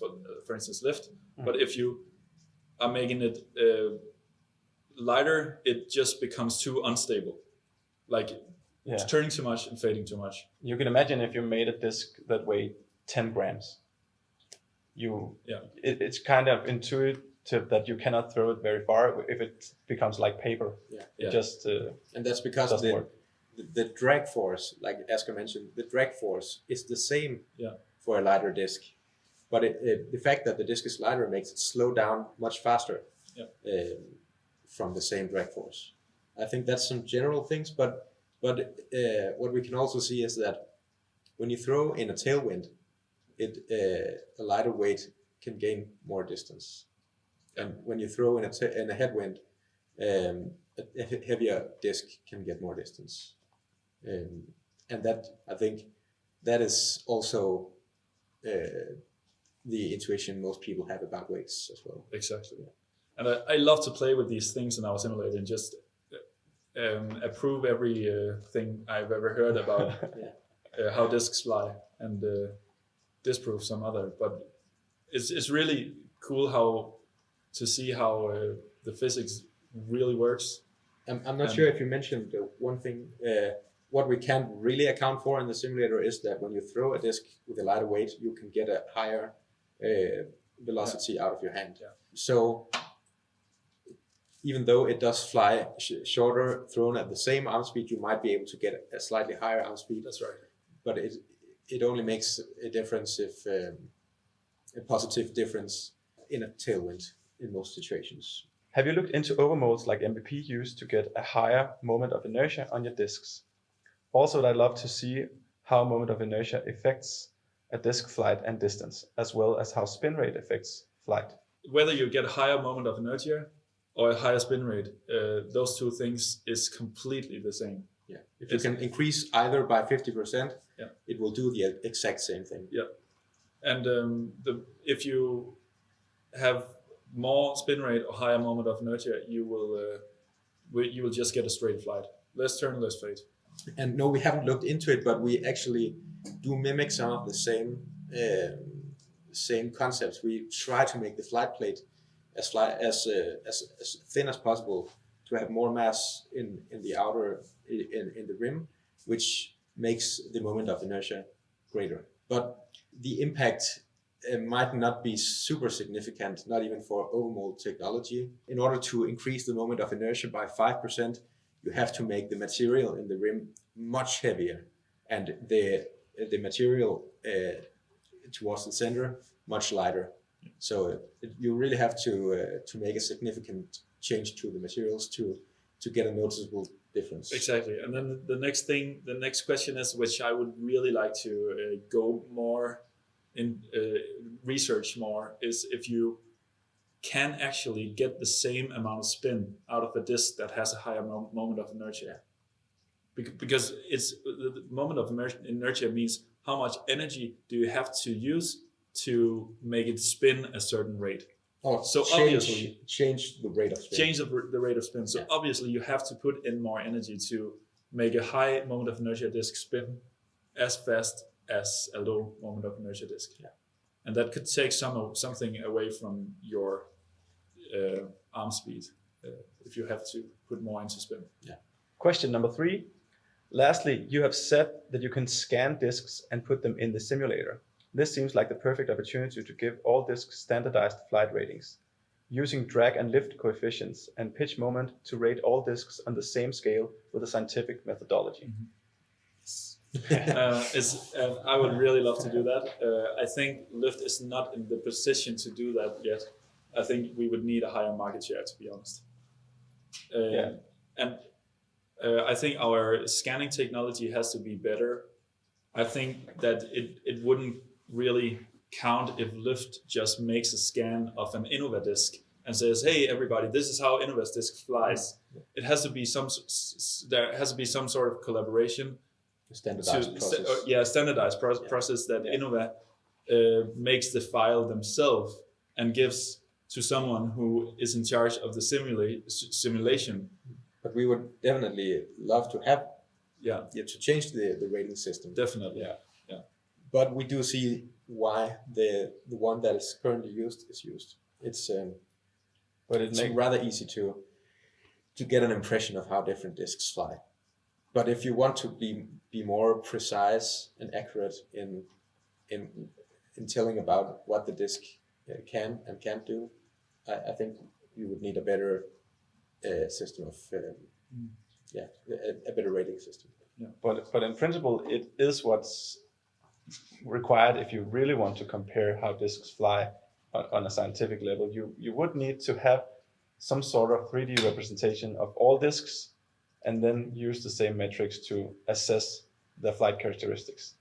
for instance, lift. But if you are making it lighter, it just becomes too unstable. Like it's turning too much and fading too much. You can imagine if you made a disc that weighed 10 grams. It's kind of intuitive that you cannot throw it very far if it becomes like paper. It just and that's because the drag force, like Asger mentioned, the drag force is the same for a lighter disc. But the fact that the disc is lighter makes it slow down much faster from the same drag force. I think that's some general things, but what we can also see is that when you throw in a tailwind, a lighter weight can gain more distance, and when you throw in a headwind, a heavier disc can get more distance, and that I think that is also the intuition most people have about weights as well. Exactly, and I love to play with these things in our simulator and just approve every thing I've ever heard about how discs fly and disprove some other. But it's really cool to see how the physics really works. I'm not sure if you mentioned one thing. What we can't really account for in the simulator is that when you throw a disc with a lighter weight, you can get a higher velocity out of your hand. So even though it does fly shorter, thrown at the same arm speed, you might be able to get a slightly higher arm speed. That's right. But it only makes a difference if a positive difference in a tailwind in most situations. Have you looked into overmolds like MVP used to get a higher moment of inertia on your discs? Also, I'd love to see how moment of inertia affects a disc flight and distance, as well as how spin rate affects flight. Whether you get a higher moment of inertia or a higher spin rate, those two things is completely the same. Yeah, if you can increase either by 50%, it will do the exact same thing. Yeah, and if you have more spin rate or higher moment of inertia, you will just get a straight flight. Less turn, less fade. And no, we haven't looked into it, but we actually do mimic some of the same concepts. We try to make the flight plate as thin as possible to have more mass in the outer in the rim, which makes the moment of inertia greater. But the impact might not be super significant, not even for overmold technology. In order to increase the moment of inertia by 5%, you have to make the material in the rim much heavier, and the material towards the center much lighter. So you really have to make a significant change to the materials to get a noticeable difference. Exactly. And then the next question is, which I would really like to go more in research more, is if you can actually get the same amount of spin out of a disc that has a higher moment of inertia. Because it's the moment of inertia means how much energy do you have to use to make it spin a certain rate. Oh, So obviously change the rate of spin. Change the rate of spin. So obviously you have to put in more energy to make a high moment of inertia disc spin as fast as a low moment of inertia disc. Yeah. And that could take something away from your arm speed if you have to put more into spin. Yeah. Question number 3. Lastly, you have said that you can scan disks and put them in the simulator. This seems like the perfect opportunity to give all disks standardized flight ratings, using drag and lift coefficients and pitch moment to rate all disks on the same scale with a scientific methodology. I would really love to do that. I think Løft is not in the position to do that yet. I think we would need a higher market share, to be honest. And I think our scanning technology has to be better. I think that it wouldn't really count if Løft just makes a scan of an Innova disc and says, "Hey, everybody, this is how Innova's disc flies." It has to be there has to be some sort of collaboration, Standardized process. Standardized process that Innova makes the file themselves and gives to someone who is in charge of the simulation. But we would definitely love to have to change the rating system. Definitely. Yeah. But we do see why the one that is currently used is used. It's rather easy to get an impression of how different discs fly. But if you want to be more precise and accurate in telling about what the disc can and can't do, I think you would need a better system of a better rating system. Yeah. But in principle, it is what's required if you really want to compare how discs fly on a scientific level. You would need to have some sort of 3D representation of all discs and then use the same metrics to assess the flight characteristics.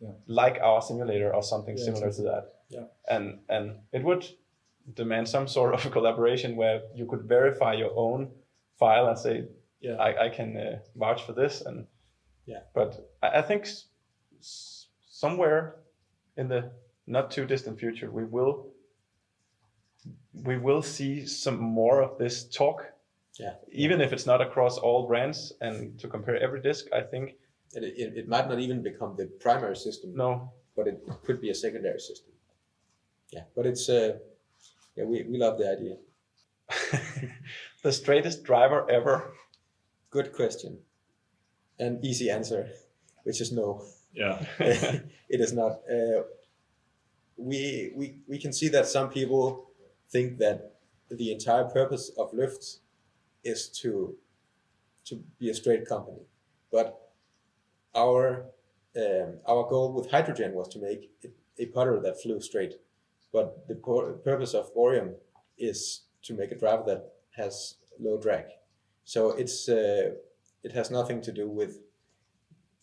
Yeah. Like our simulator or something similar to that. Yeah. And it would demand some sort of collaboration where you could verify your own file and say, I can vouch for this. And but I think somewhere in the not too distant future, we will see some more of this talk. Yeah. Even if it's not across all brands and to compare every disc, I think it might not even become the primary system. No. But it could be a secondary system. Yeah. But it's we love the idea. The straightest driver ever. Good question. An easy answer, which is no. Yeah. It is not. We can see that some people think that the entire purpose of Løft is to be a straight company, but our goal with hydrogen was to make a putter that flew straight. But the purpose of Bohrium is to make a driver that has low drag. So it has nothing to do with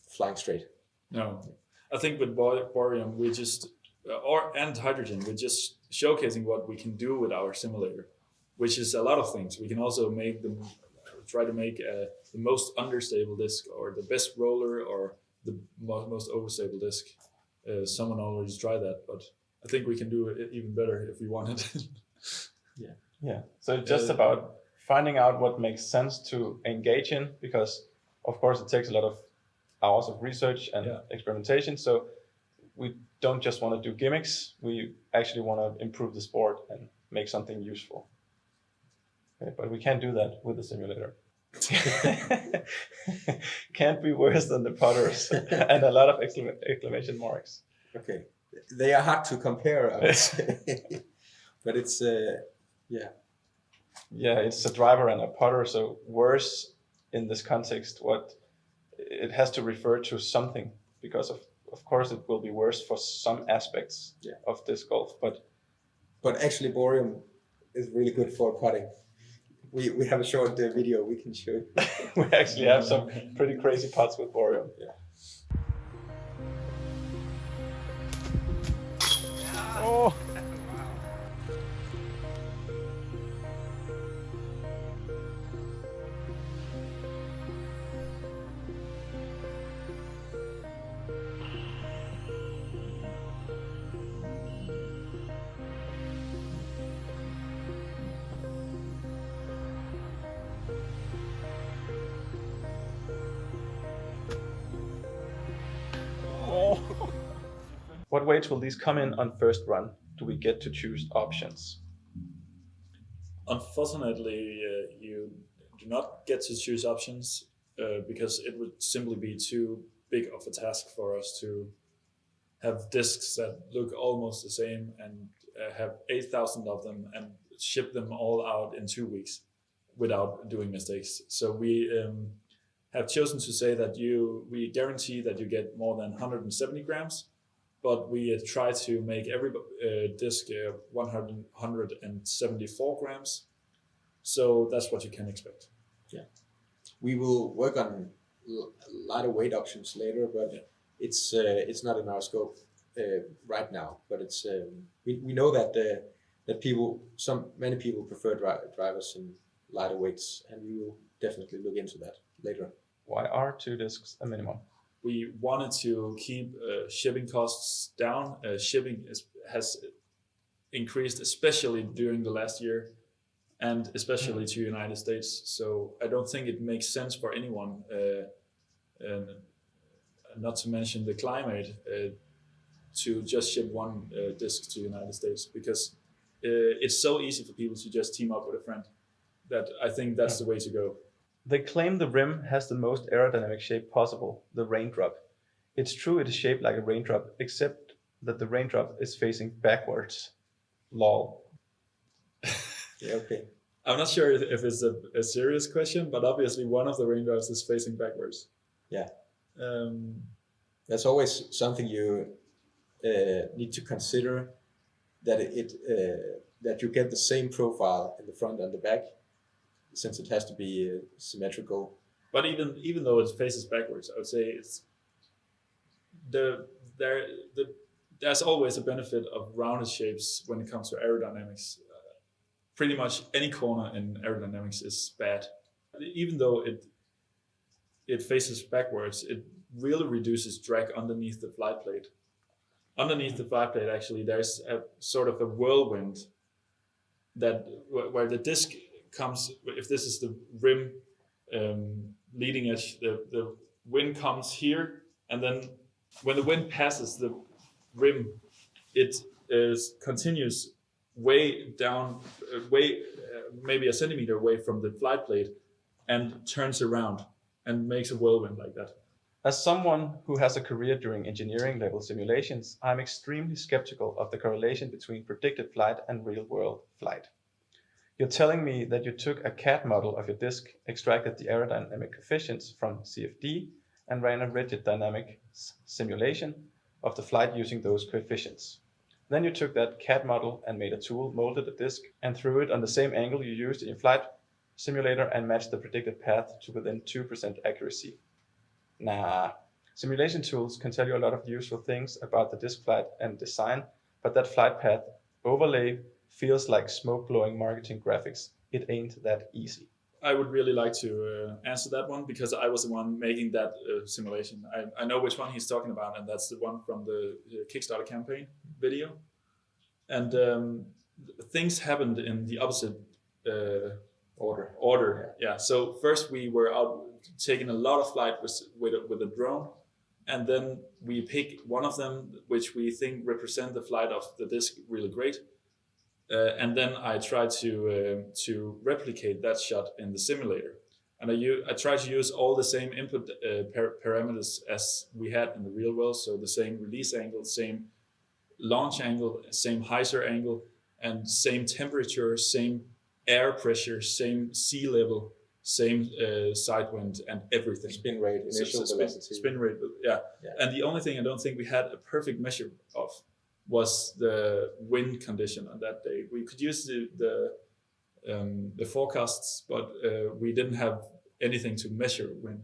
flying straight. No, I think with Bohrium we just and hydrogen we're just showcasing what we can do with our simulator, which is a lot of things. We can also try to make the most understable disc or the best roller or the most overstable disc. Someone already tried that, but I think we can do it even better if we wanted. Yeah. So it's just about finding out what makes sense to engage in, because of course it takes a lot of hours of research and experimentation. So we don't just want to do gimmicks. We actually want to improve the sport and make something useful. Okay, but we can't do that with the simulator. Can't be worse than the putters. And a lot of exclamation marks. Okay. They are hard to compare, I would say. But it's it's a driver and a putter, so worse in this context, it has to refer to something, because of course it will be worse for some aspects of disc golf, but But actually, Bohrium is really good for putting. We have a short video we can show you. We actually have some pretty crazy putts with Bohrium. Yeah. Oh. What weights will these come in on first run? Do we get to choose options? Unfortunately, you do not get to choose options because it would simply be too big of a task for us to have discs that look almost the same and have 8,000 of them and ship them all out in 2 weeks without doing mistakes. So we have chosen to say that we guarantee that you get more than 170 grams, but we try to make every disc 174 grams. So that's what you can expect. Yeah. We will work on lighter weight options later, but it's not in our scope right now. But it's we know that many people prefer drivers in lighter weights, and we will definitely look into that later. Why are 2 discs a minimum? We wanted to keep shipping costs down. Shipping has increased, especially during the last year, and especially to United States. So I don't think it makes sense for anyone, not to mention the climate, to just ship one disc to United States, because it's so easy for people to just team up with a friend that I think that's the way to go. They claim the rim has the most aerodynamic shape possible, the raindrop. It's true it is shaped like a raindrop, except that the raindrop is facing backwards. Lol. Yeah, okay. I'm not sure if it's a serious question, but obviously one of the raindrops is facing backwards. Yeah. That's always something you need to consider, that that you get the same profile in the front and the back, since it has to be symmetrical. But even though it faces backwards, I would say it's there's always a benefit of rounded shapes when it comes to aerodynamics. Pretty much any corner in aerodynamics is bad. Even though it faces backwards, it really reduces drag underneath the flight plate. Underneath the flight plate, actually, there's a sort of a whirlwind where the disc comes. If this is the rim leading edge, the wind comes here, and then when the wind passes the rim, it continues way down, maybe a centimeter away from the flight plate, and turns around and makes a whirlwind like that. As someone who has a career doing engineering level simulations, I'm extremely skeptical of the correlation between predicted flight and real world flight. You're telling me that you took a CAD model of your disk, extracted the aerodynamic coefficients from CFD, and ran a rigid dynamics simulation of the flight using those coefficients. Then you took that CAD model and made a tool, molded a disk, and threw it on the same angle you used in your flight simulator and matched the predicted path to within 2% accuracy. Nah, simulation tools can tell you a lot of useful things about the disk flight and design, but that flight path overlay feels like smoke-blowing marketing graphics. It ain't that easy. I would really like to answer that one, because I was the one making that simulation. I know which one he's talking about, and that's the one from the Kickstarter campaign video. And things happened in the opposite order. Yeah. So first we were out taking a lot of flight with a drone, and then we pick one of them which we think represent the flight of the disk really great. And then I tried to replicate that shot in the simulator, and I tried to use all the same input parameters as we had in the real world. So the same release angle, same launch angle, same hyzer angle, and same temperature, same air pressure, same sea level, same side wind, and everything. Spin rate, initial velocity. Spin rate, yeah. And the only thing I don't think we had a perfect measure of was the wind condition on that day. We could use the forecasts, but we didn't have anything to measure wind.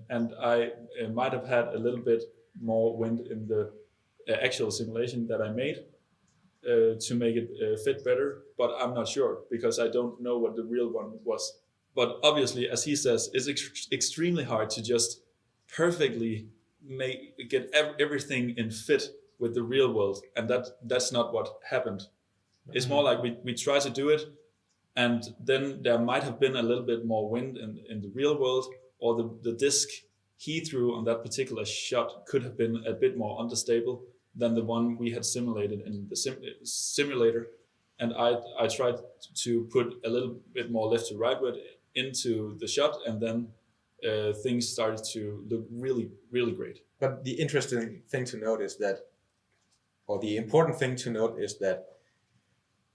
And I might have had a little bit more wind in the actual simulation that I made to make it fit better, but I'm not sure because I don't know what the real one was. But obviously, as he says, it's extremely hard to just perfectly get everything in fit with the real world, and that's not what happened. It's more like we try to do it, and then there might have been a little bit more wind in the real world, or the disc he threw on that particular shot could have been a bit more understable than the one we had simulated in the simulator. And I tried to put a little bit more left to rightward into the shot, and then things started to look really, really great. But the interesting thing to note is that, or the important thing to note is that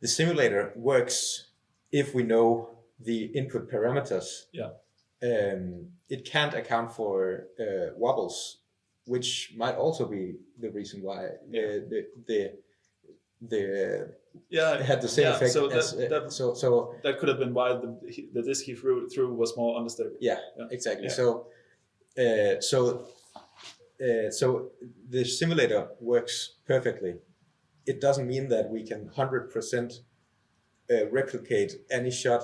the simulator works if we know the input parameters. Yeah. It can't account for wobbles, which might also be the reason why it had the same effect. So so that could have been why the disc he threw was more unstable. Yeah, exactly. Yeah. So the simulator works perfectly. It doesn't mean that we can 100% replicate any shot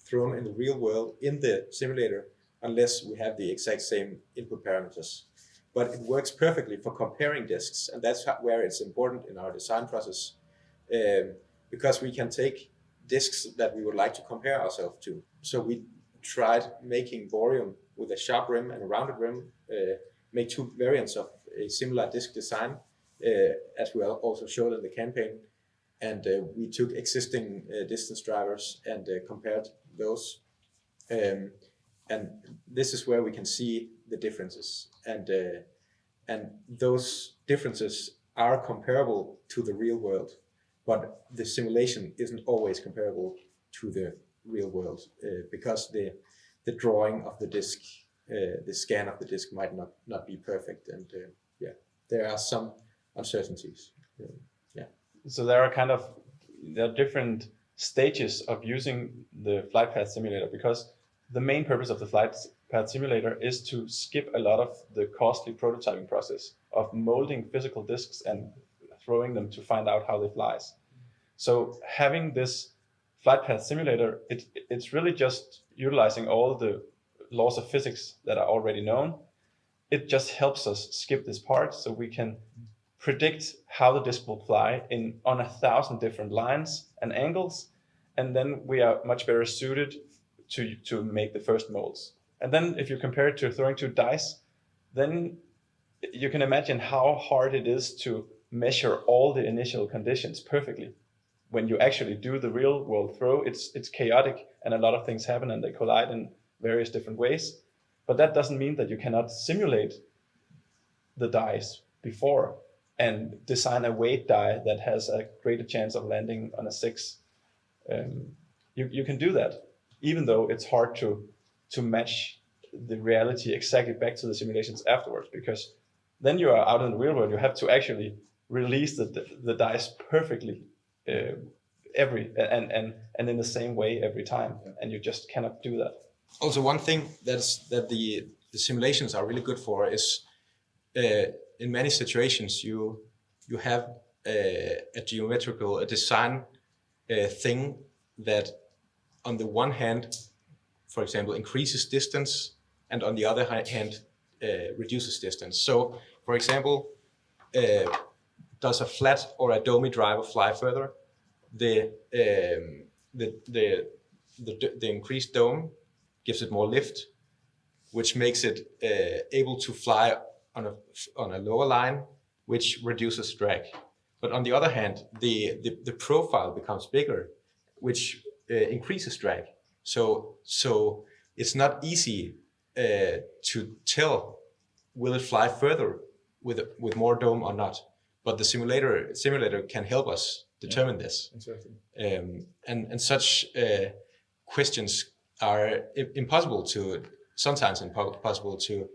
thrown in the real world in the simulator unless we have the exact same input parameters. But it works perfectly for comparing disks, and that's where it's important in our design process, because we can take disks that we would like to compare ourselves to. So we tried making Bohrium with a sharp rim and a rounded rim, make two variants of a similar disk design, as we also showed in the campaign. And we took existing distance drivers and compared those. And this is where we can see the differences. And those differences are comparable to the real world, but the simulation isn't always comparable to the real world because the drawing of the disk, the scan of the disk might not be perfect. And there are some uncertainties. So there are different stages of using the flight path simulator, because the main purpose of the flight path simulator is to skip a lot of the costly prototyping process of molding physical disks and throwing them to find out how they fly. So having this flight path simulator, it's really just utilizing all the laws of physics that are already known. It just helps us skip this part so we can predict how the disk will fly on 1,000 different lines and angles, and then we are much better suited to make the first molds. And then if you compare it to throwing two dice, then you can imagine how hard it is to measure all the initial conditions perfectly. When you actually do the real world throw, it's chaotic and a lot of things happen and they collide in various different ways. But that doesn't mean that you cannot simulate the dice before and design a weight die that has a greater chance of landing on a 6. You can do that, even though it's hard to match the reality exactly back to the simulations afterwards, because then you are out in the real world. You have to actually release the dice perfectly and in the same way every time, and you just cannot do that. Also, one thing that the simulations are really good for is in many situations you have a design thing that on the one hand, for example, increases distance, and on the other hand reduces distance. So, for example, does a flat or a domy driver fly further? The increased dome gives it more lift, which makes it able to fly on a lower line, which reduces drag. But on the other hand, the profile becomes bigger, which increases drag. So it's not easy to tell will it fly further with more dome or not. But the simulator can help us determine this. Exactly. And such questions are sometimes impossible to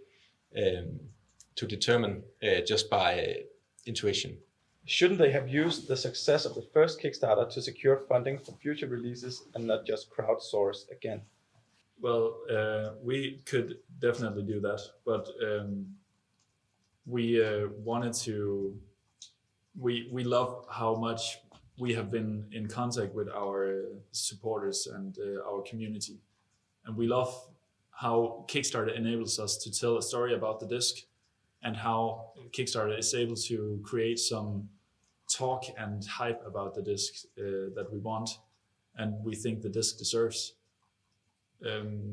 determine just by intuition. Shouldn't they have used the success of the first Kickstarter to secure funding for future releases and not just crowdsource again? Well, we could definitely do that, but we wanted to. We love how much we have been in contact with our supporters and our community, and we love how Kickstarter enables us to tell a story about the disc, and how Kickstarter is able to create some talk and hype about the disc that we want, and we think the disc deserves.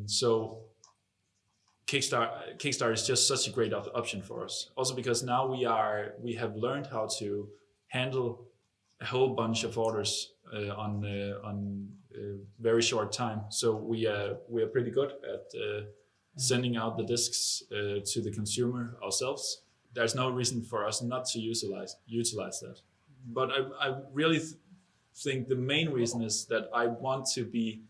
So Kickstarter is just such a great option for us. Also because now we have learned how to handle a whole bunch of orders on very short time. So we are pretty good at sending out the discs to the consumer ourselves. There's no reason for us not to utilize that. But I really think the main reason is that I want to be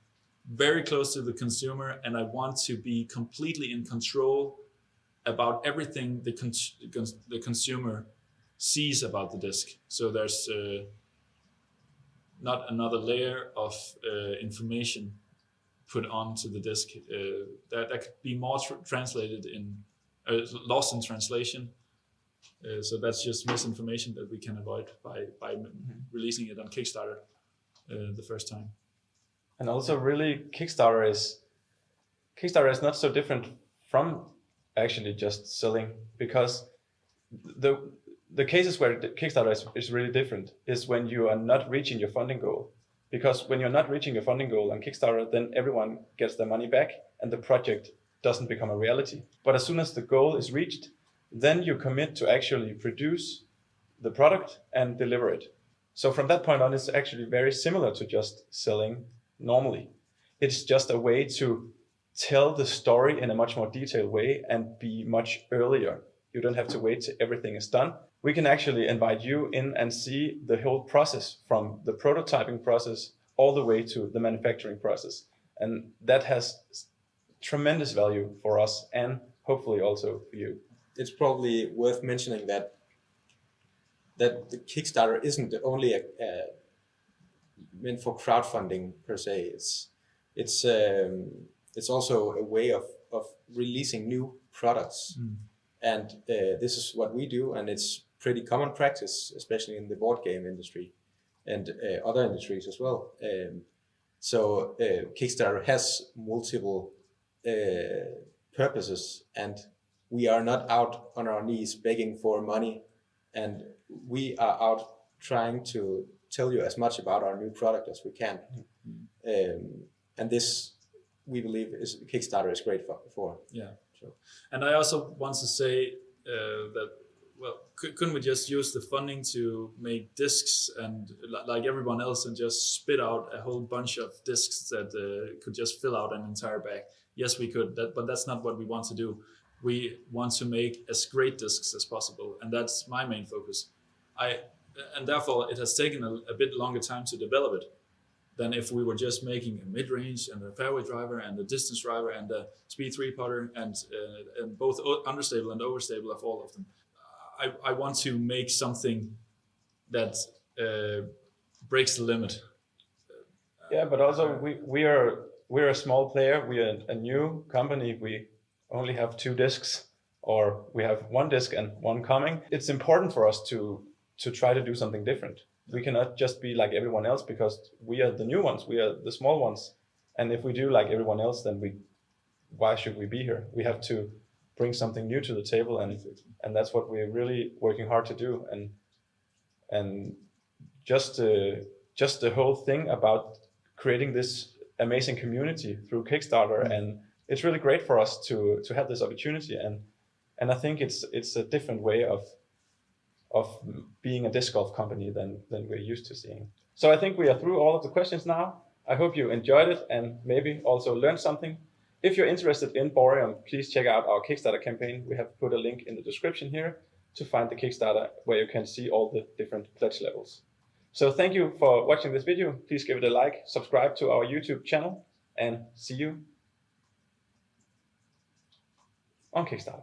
very close to the consumer, and I want to be completely in control about everything the consumer sees about the disc. So there's not another layer of information put onto the disc that could be more translated in lost in translation. So that's just misinformation that we can avoid by releasing it on Kickstarter the first time. And also, really, Kickstarter is not so different from actually just selling, because the cases where Kickstarter is really different is when you are not reaching your funding goal. Because when you're not reaching your funding goal on Kickstarter, then everyone gets their money back and the project doesn't become a reality. But as soon as the goal is reached, then you commit to actually produce the product and deliver it. So from that point on, it's actually very similar to just selling normally. It's just a way to tell the story in a much more detailed way and be much earlier. You don't have to wait till everything is done. We can actually invite you in and see the whole process, from the prototyping process all the way to the manufacturing process. And that has tremendous value for us and hopefully also for you. It's probably worth mentioning that the Kickstarter isn't only meant for crowdfunding per se. It's also a way of releasing new products, and this is what we do, and it's pretty common practice, especially in the board game industry and other industries as well. So Kickstarter has multiple purposes, and we are not out on our knees begging for money, and we are out trying to tell you as much about our new product as we can. And this, we believe, Kickstarter is great for. Yeah. So. And I also want to say that, well, couldn't we just use the funding to make discs and like everyone else and just spit out a whole bunch of discs that could just fill out an entire bag? Yes, we could, but that's not what we want to do. We want to make as great discs as possible, and that's my main focus. And therefore, it has taken a bit longer time to develop it than if we were just making a mid-range and a fairway driver and a distance driver and a speed 3 putter and both understable and overstable of all of them. I want to make something that breaks the limit. Yeah, but also we're a small player. We are a new company. We only have 2 discs, or we have 1 disc and 1 coming. It's important for us to try to do something different. We cannot just be like everyone else, because we are the new ones. We are the small ones. And if we do like everyone else, then why should we be here? We have to bring something new to the table, and that's what we're really working hard to do. And just the whole thing about creating this amazing community through Kickstarter, and it's really great for us to have this opportunity. And I think it's a different way of being a disc golf company than we're used to seeing. So I think we are through all of the questions now. I hope you enjoyed it and maybe also learned something. If you're interested in Bohrium, please check out our Kickstarter campaign. We have put a link in the description here to find the Kickstarter, where you can see all the different pledge levels. So thank you for watching this video. Please give it a like, subscribe to our YouTube channel, and see you on Kickstarter.